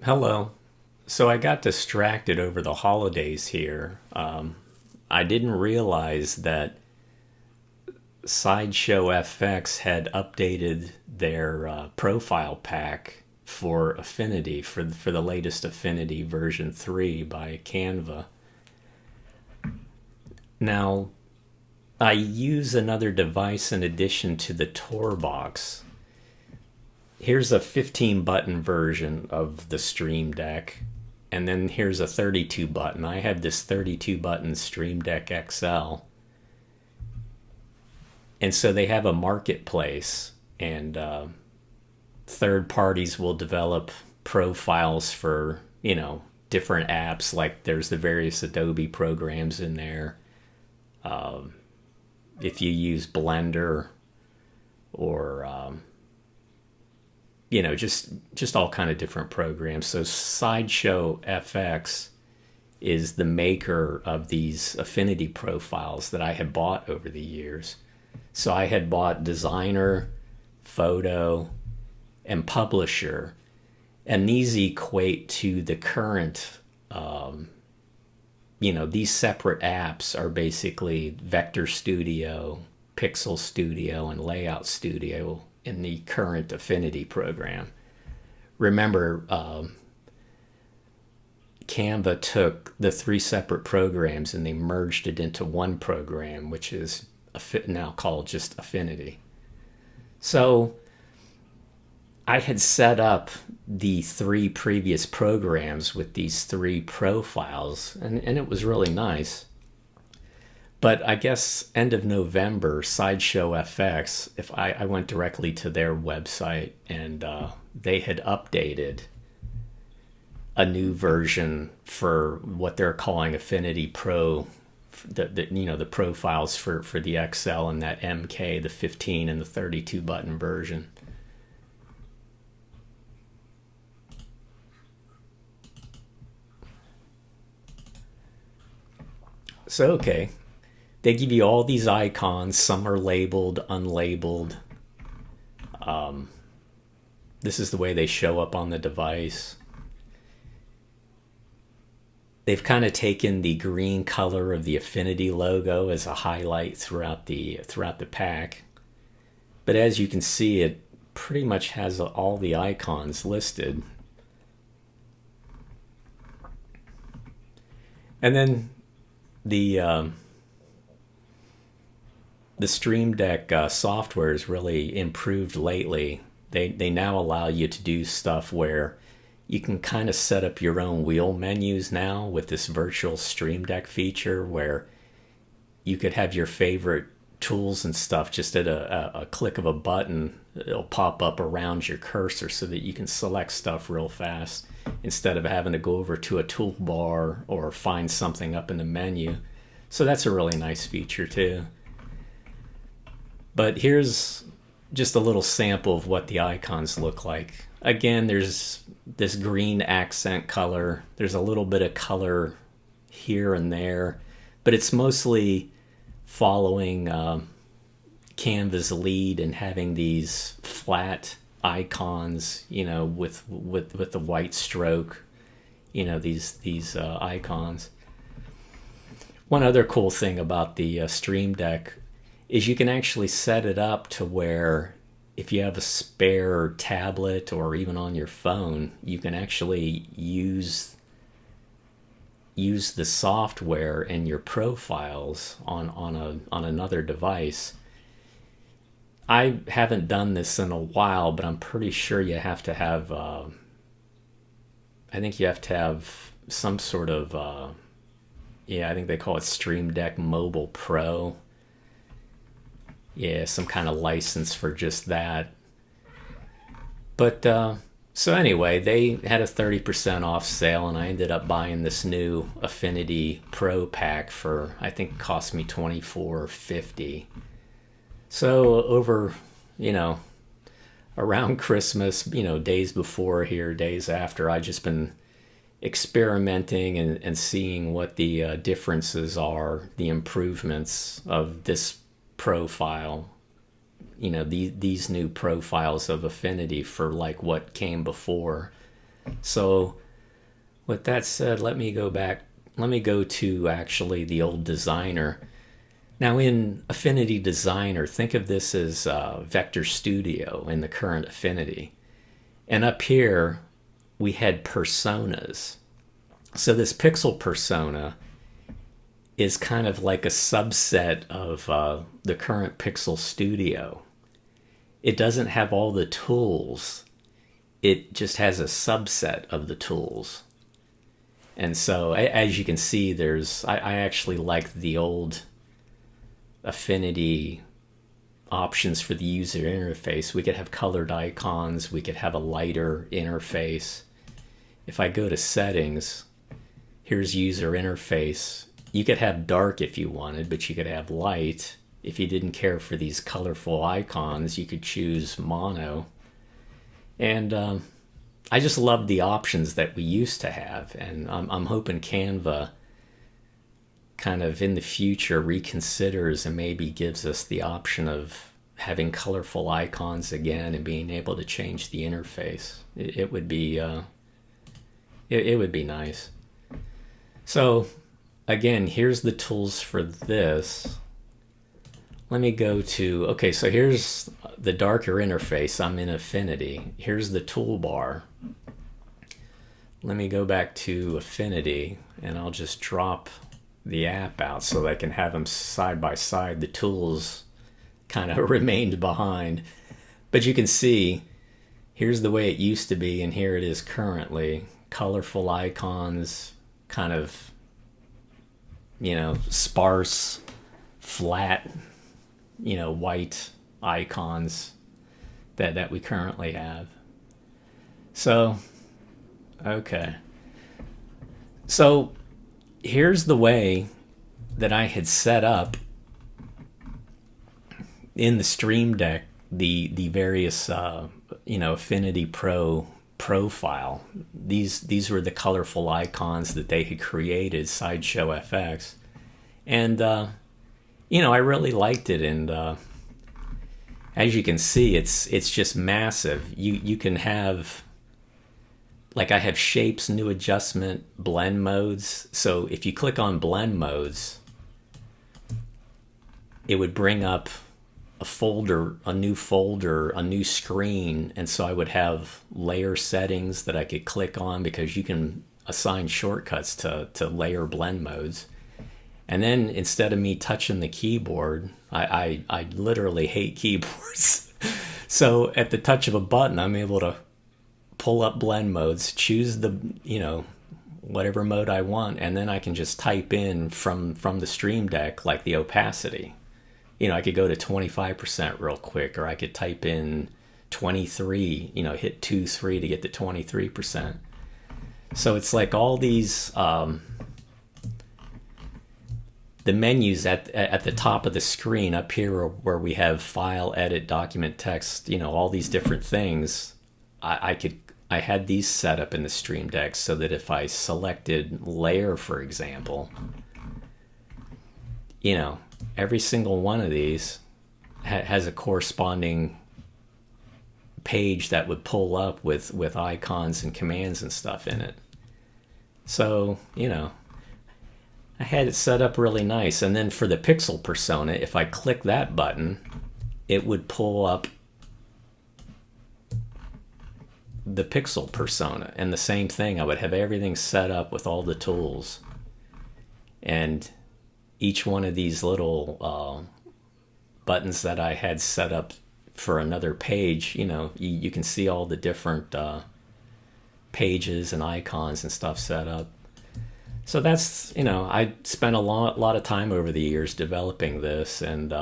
Hello. So I got distracted over the holidays here. I didn't realize that Sideshowfx had updated their profile pack for Affinity for the latest Affinity version 3 by Canva. Now, I use another device in addition to the Tor box. Here's a 15 button version of the Stream Deck, and then here's a 32 button. I have this 32 button Stream Deck XL, and so they have a marketplace, and third parties will develop profiles for different apps. Like there's the various Adobe programs in there. If you use Blender or just all kind of different programs. So Sideshowfx is the maker of these Affinity profiles that I had bought over the years. So I had bought Designer, Photo, and Publisher, and these equate to the current. These separate apps are basically Vector Studio, Pixel Studio, and Layout Studio in the current Affinity program. Remember, Canva took the three separate programs and they merged it into one program, which is now called just Affinity. So I had set up the three previous programs with these three profiles, and it was really nice. But I guess end of November, Sideshowfx, if I went directly to their website, and they had updated a new version for what they're calling Affinity Pro, the profiles for the XL and that MK, the 15 and the 32 button version. So, okay, they give you all these icons. Some are labeled, unlabeled. This is the way they show up on the device. They've kind of taken the green color of the Affinity logo as a highlight throughout the pack. But as you can see, it pretty much has all the icons listed. And then the Stream Deck software has really improved lately. They now allow you to do stuff where you can kind of set up your own wheel menus now with this virtual Stream Deck feature, where you could have your favorite tools and stuff just at a click of a button. It'll pop up around your cursor so that you can select stuff real fast instead of having to go over to a toolbar or find something up in the menu. So that's a really nice feature too. But here's just a little sample of what the icons look like. Again, there's this green accent color. There's a little bit of color here and there, but it's mostly following Canva's lead and having these flat icons, with the white stroke, these icons. One other cool thing about the Stream Deck is you can actually set it up to where if you have a spare tablet or even on your phone, you can actually use the software and your profiles on another device. I haven't done this in a while, but I'm pretty sure you have to have I think you have to have some sort of I think they call it Stream Deck Mobile Pro. Yeah, some kind of license for just that. But so anyway, they had a 30% off sale, and I ended up buying this new Affinity Pro pack for, I think it cost me $24.50. So over, around Christmas, days before here, days after, I just been experimenting and seeing what the differences are, the improvements of this profile, these new profiles of Affinity for like what came before. So with that said, let me go back. Let me go to actually the old designer. Now in Affinity Designer, think of this as Vector Studio in the current Affinity. And up here, we had personas. So this pixel persona is kind of like a subset of the current Pixel Studio. It doesn't have all the tools. It just has a subset of the tools. And so, as you can see, I actually like the old Affinity options for the user interface. We could have colored icons. We could have a lighter interface. If I go to settings, here's user interface. You could have dark if you wanted, but you could have light. If you didn't care for these colorful icons, you could choose mono. And I just love the options that we used to have. And I'm hoping Canva kind of in the future reconsiders and maybe gives us the option of having colorful icons again and being able to change the interface. It would be it would be nice. So again, here's the tools for this. Let me go to, okay, so here's the darker interface. I'm in Affinity. Here's the toolbar. Let me go back to Affinity and I'll just drop the app out so I can have them side by side. The tools kind of remained behind. But you can see, here's the way it used to be and here it is currently. Colorful icons, kind of, sparse, flat, white icons that we currently have. So, okay. So here's the way that I had set up in the Stream Deck the various Affinity Pro Profile. These were the colorful icons that they had created, Sideshowfx, and I really liked it. And as you can see, it's just massive. You can have, like, I have shapes, new adjustment, blend modes. So if you click on blend modes, it would bring up a folder, a new screen. And so I would have layer settings that I could click on because you can assign shortcuts to layer blend modes. And then instead of me touching the keyboard, I literally hate keyboards. So at the touch of a button, I'm able to pull up blend modes, choose the, whatever mode I want, and then I can just type in from the Stream Deck, like the opacity. I could go to 25% real quick, or I could type in 23, hit 2-3 to get to 23%. So it's like all these, the menus at the top of the screen up here where we have file, edit, document, text, all these different things. I had these set up in the Stream Deck so that if I selected layer, for example, every single one of these has a corresponding page that would pull up with icons and commands and stuff in it. So, I had it set up really nice. And then for the pixel persona, if I click that button, it would pull up the pixel persona. And the same thing, I would have everything set up with all the tools. And each one of these little buttons that I had set up for another page, you can see all the different pages and icons and stuff set up. So that's, I spent a lot of time over the years developing this. And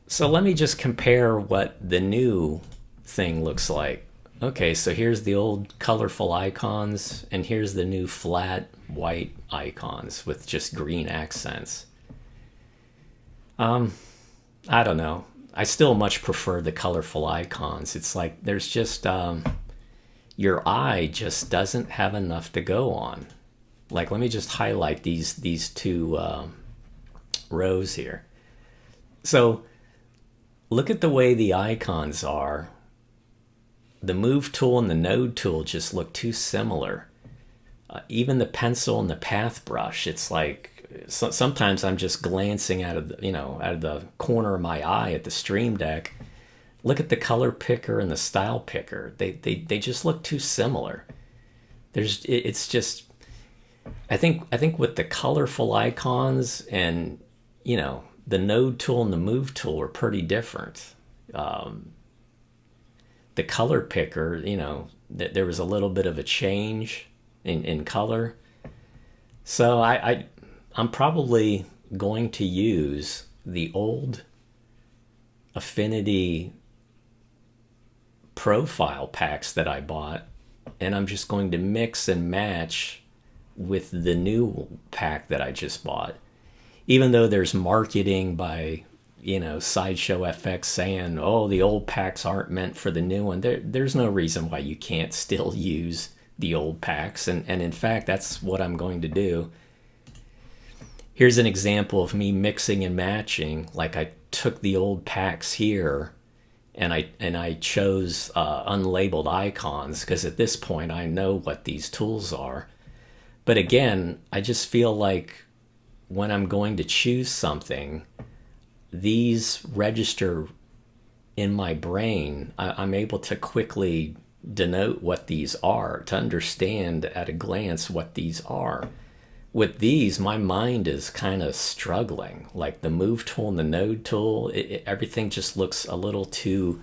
so let me just compare what the new thing looks like. Okay, so here's the old colorful icons, and here's the new flat white icons with just green accents. I don't know. I still much prefer the colorful icons. It's like there's just your eye just doesn't have enough to go on. Like, let me just highlight these two rows here. So look at the way the icons are the move tool and the node tool just look too similar. Even the pencil and the path brush, it's like sometimes I'm just glancing out of the corner of my eye at the Stream Deck. Look at the color picker and the style picker. They just look too similar. It's just, I think with the colorful icons and the node tool and the move tool are pretty different. The color picker, there was a little bit of a change in color. So I'm probably going to use the old Affinity Profile packs that I bought, and I'm just going to mix and match with the new pack that I just bought. Even though there's marketing by Sideshowfx saying, oh, the old packs aren't meant for the new one, there's no reason why you can't still use the old packs, and in fact that's what I'm going to do. Here's an example of me mixing and matching. Like, I took the old packs here and I chose unlabeled icons, because at this point I know what these tools are. But again, I just feel like when I'm going to choose something, these register in my brain. I'm able to quickly denote what these are, to understand at a glance what these are. With these, my mind is kind of struggling. Like the move tool and the node tool, everything just looks a little too,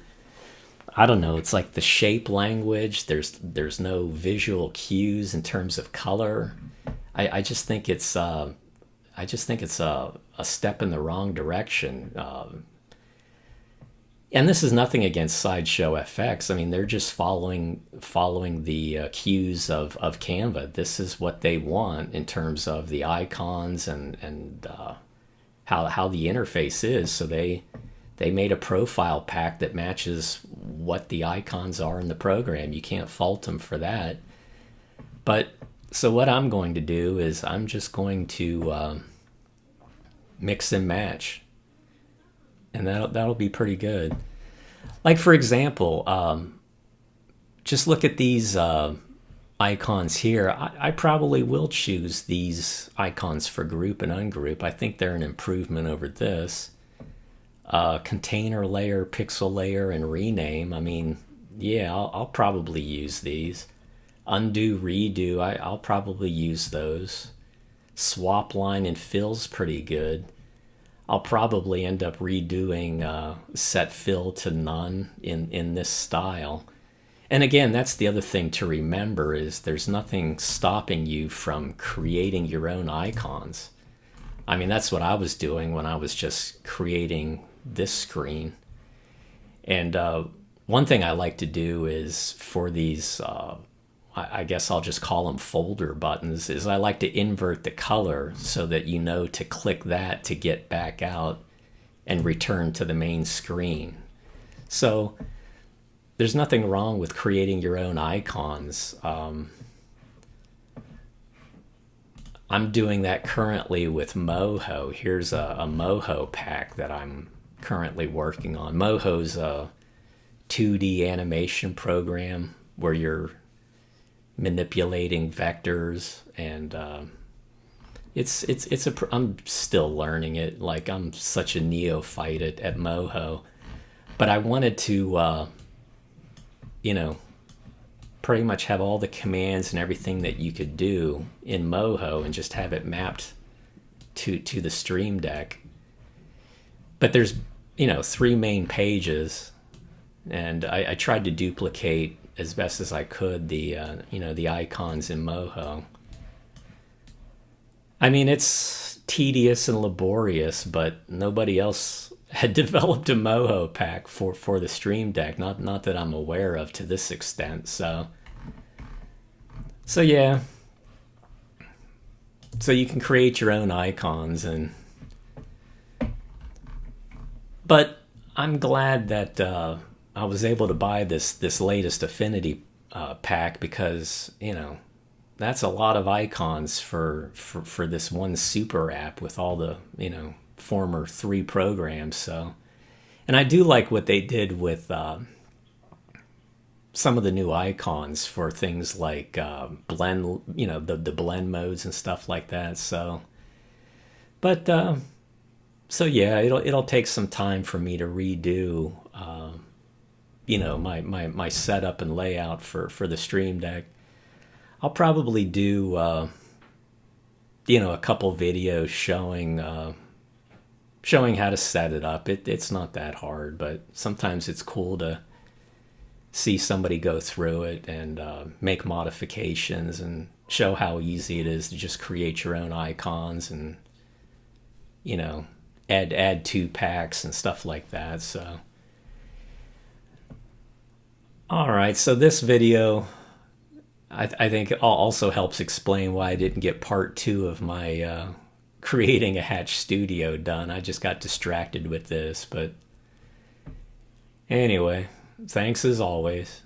I don't know, it's like the shape language. There's no visual cues in terms of color. I just think it's a step in the wrong direction. And this is nothing against Sideshowfx. I mean, they're just following the cues of Canva. This is what they want in terms of the icons and how the interface is. So they made a profile pack that matches what the icons are in the program. You can't fault them for that. But so what I'm going to do is I'm just going to mix and match. And that'll be pretty good. Like, for example, just look at these icons here. I probably will choose these icons for group and ungroup. I think they're an improvement over this. Container layer, pixel layer, and rename. I mean, yeah, I'll probably use these. Undo, redo, I'll probably use those. Swap line and fill's pretty good. I'll probably end up redoing set fill to none in this style. And again, that's the other thing to remember, is there's nothing stopping you from creating your own icons. I mean, that's what I was doing when I was just creating this screen. And one thing I like to do is for these, I guess I'll just call them folder buttons, is I like to invert the color so that you know to click that to get back out and return to the main screen. So there's nothing wrong with creating your own icons. I'm doing that currently with Moho. Here's a Moho pack that I'm currently working on. Moho's a 2D animation program where you're manipulating vectors, and I'm still learning it. Like, I'm such a neophyte at Moho, but I wanted to pretty much have all the commands and everything that you could do in Moho and just have it mapped to the Stream Deck. But there's 3 main pages, and I tried to duplicate as best as I could the icons in Moho. I mean, it's tedious and laborious, but nobody else had developed a Moho pack for the Stream Deck, not that I'm aware of to this extent. So yeah. So you can create your own icons, but I'm glad that I was able to buy this latest Affinity pack, because that's a lot of icons for this one super app with all the former 3 programs. So, and I do like what they did with some of the new icons for things like blend, the blend modes and stuff like that. So, but so yeah, it'll take some time for me to redo, my setup and layout for the Stream Deck. I'll probably do, a couple videos showing how to set it up. It's not that hard, but sometimes it's cool to see somebody go through it and make modifications and show how easy it is to just create your own icons and add 2 packs and stuff like that. So all right, so this video I think also helps explain why I didn't get part 2 of my creating a Hatch Studio done. I just got distracted with this, but anyway, thanks as always.